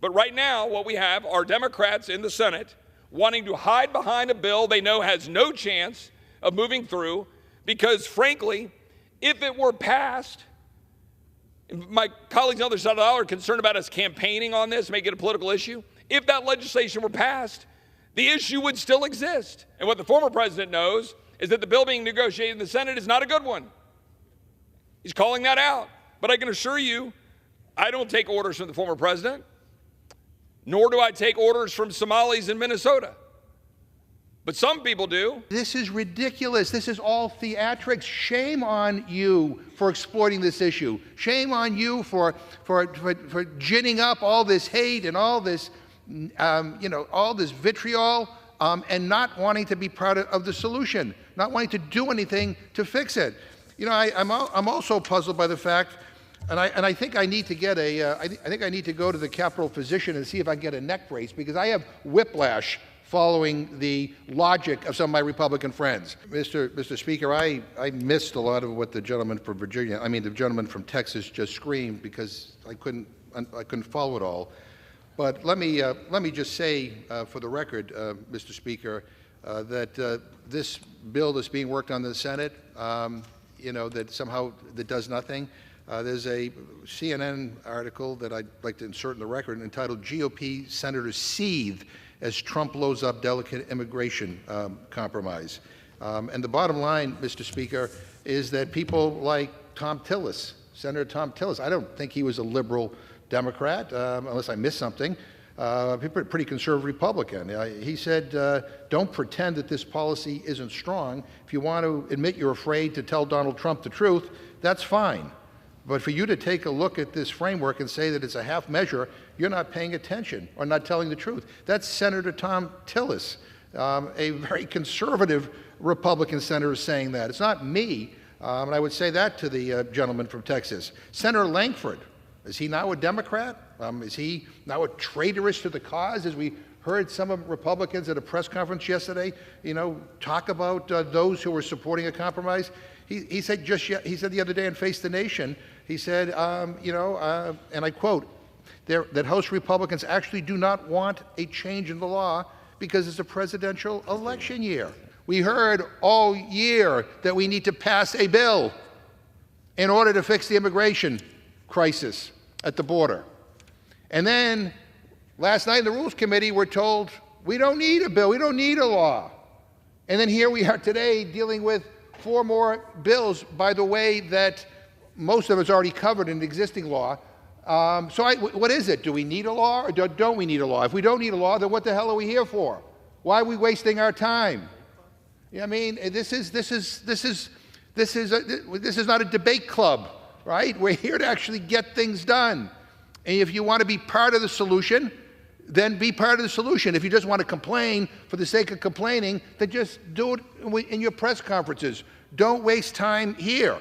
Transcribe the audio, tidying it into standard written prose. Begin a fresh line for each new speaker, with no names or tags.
But right now, what we have are Democrats in the Senate wanting to hide behind a bill they know has no chance of moving through because, frankly, if it were passed, my colleagues on the other side of the aisle are concerned about us campaigning on this, make it a political issue. If that legislation were passed, the issue would still exist. And what the former president knows is that the bill being negotiated in the Senate is not a good one. He's calling that out. But I can assure you, I don't take orders from the former president, nor do I take orders from Somalis in Minnesota. But some people do.
This is ridiculous. This is all theatrics. Shame on you for exploiting this issue. Shame on you for ginning up all this hate and all this, all this vitriol, and not wanting to be part of the solution, not wanting to do anything to fix it. You know, I'm also puzzled by the fact, and I think I need to get I think I need to go to the Capitol physician and see if I can get a neck brace, because I have whiplash following the logic of some of my Republican friends. Mr. Speaker, I missed a lot of what the gentleman from the gentleman from Texas just screamed, because I couldn't follow it all. But let me just say, for the record, Mr. Speaker, that this bill that's being worked on in the Senate, that somehow that does nothing. There's a CNN article that I'd like to insert in the record entitled "GOP Senators Seethe as Trump Blows Up Delicate Immigration Compromise." And the bottom line, Mr. Speaker, is that people like Tom Tillis, Senator Tom Tillis, I don't think he was a liberal Democrat, unless I missed something, pretty conservative Republican. He said, don't pretend that this policy isn't strong. If you want to admit you're afraid to tell Donald Trump the truth, that's fine. But for you to take a look at this framework and say that it's a half measure, you're not paying attention or not telling the truth. That's Senator Tom Tillis, a very conservative Republican senator, saying that. It's not me, and I would say that to the gentleman from Texas. Senator Langford, is he now a Democrat? Is he now a traitorous to the cause, as we heard some of Republicans at a press conference yesterday, talk about those who were supporting a compromise? He said the other day in Face the Nation, he said, and I quote, that House Republicans actually do not want a change in the law because it's a presidential election year. We heard all year that we need to pass a bill in order to fix the immigration crisis at the border. And then last night in the Rules Committee, we're told we don't need a bill, we don't need a law. And then here we are today dealing with 4 more bills, by the way, that most of it's already covered in existing law. What is it? Do we need a law or don't we need a law? If we don't need a law, then what the hell are we here for? Why are we wasting our time? I mean, this is not a debate club, right? We're here to actually get things done. And if you want to be part of the solution, then be part of the solution. If you just want to complain for the sake of complaining, then just do it in your press conferences. Don't waste time here.